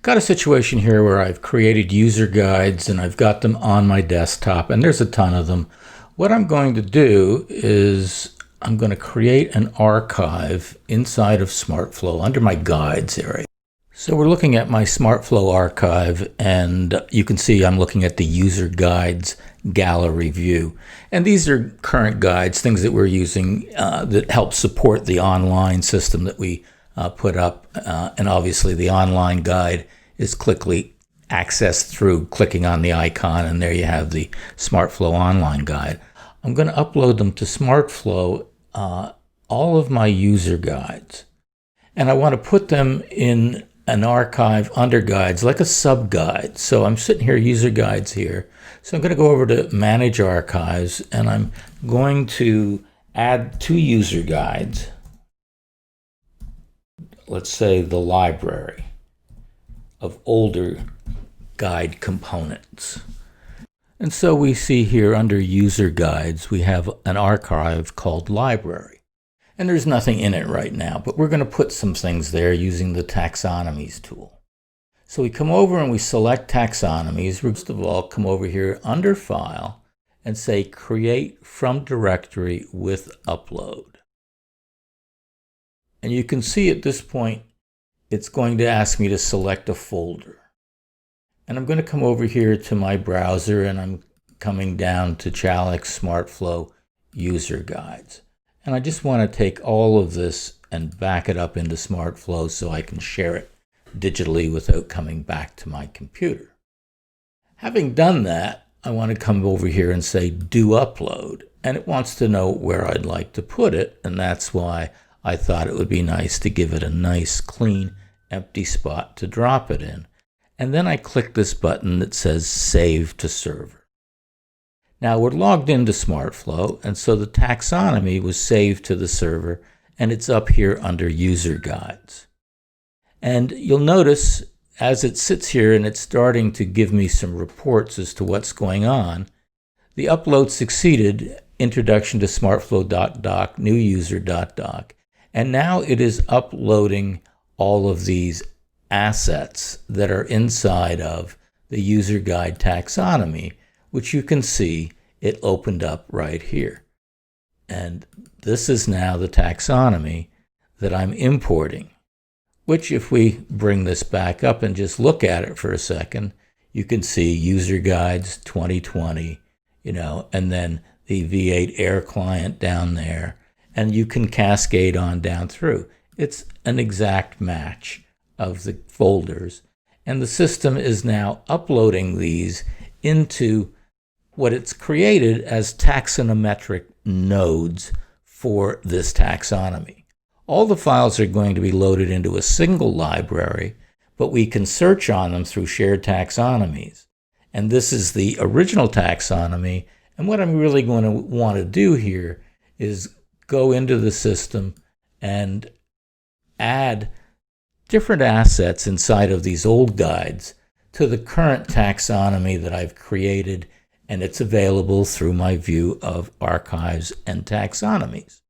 Got a situation here where I've created user guides and I've got them on my desktop, and there's a ton of them. What I'm going to do is I'm going to create an archive inside of SmartFlo under my guides area. So we're looking at my SmartFlo archive, and you can see I'm looking at the user guides gallery view. And these are current guides, things that we're using that help support the online system that we put up. And obviously the online guide is quickly accessed through clicking on the icon, and there you have the SmartFlo online guide. I'm going to upload them to SmartFlo, all of my user guides. And I want to put them in an archive under guides, like a sub-guide. So I'm sitting here, user guides here. So I'm going to go over to manage archives, and I'm going to add 2 user guides. Let's say the library of older guide components. And so we see here under user guides, we have an archive called library. And there's nothing in it right now, but we're going to put some things there using the Taxonomies tool. So we come over and we select taxonomies. First of all, come over here under File and say Create from Directory with Upload. And you can see at this point, it's going to ask me to select a folder. And I'm going to come over here to my browser, and I'm coming down to Chalex SmartFlo User Guides. And I just want to take all of this and back it up into SmartFlo so I can share it digitally without coming back to my computer. Having done that, I want to come over here and say Do Upload. And it wants to know where I'd like to put it, and that's why I thought it would be nice to give it a nice, clean, empty spot to drop it in. And then I click this button that says Save to Server. Now we're logged into SmartFlo, and so the taxonomy was saved to the server, and it's up here under User Guides. And you'll notice as it sits here and it's starting to give me some reports as to what's going on, the upload succeeded, introduction to SmartFlo.doc, new user.doc, and now it is uploading all of these assets that are inside of the user guide taxonomy, which you can see it opened up right here. And this is now the taxonomy that I'm importing, which if we bring this back up and just look at it for a second, you can see user guides 2020, and then the V8 Air client down there, and you can cascade on down through. It's an exact match of the folders, and the system is now uploading these into what it's created as taxonometric nodes for this taxonomy. All the files are going to be loaded into a single library, but we can search on them through shared taxonomies. And this is the original taxonomy. And what I'm really going to want to do here is go into the system and add different assets inside of these old guides to the current taxonomy that I've created, and it's available through my view of archives and taxonomies.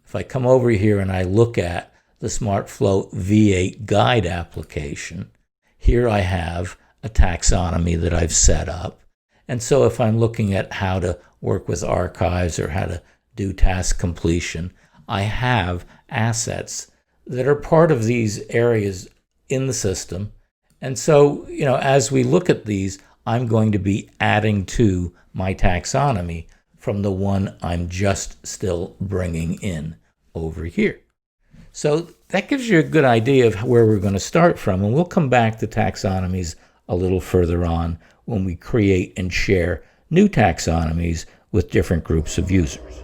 If I come over here and I look at the SmartFlo V8 guide application, here I have a taxonomy that I've set up. And so if I'm looking at how to work with archives or how to do task completion, I have assets that are part of these areas in the system. And so, as we look at these, I'm going to be adding to my taxonomy from the one I'm just still bringing in over here. So that gives you a good idea of where we're going to start from, and we'll come back to taxonomies a little further on when we create and share new taxonomies with different groups of users.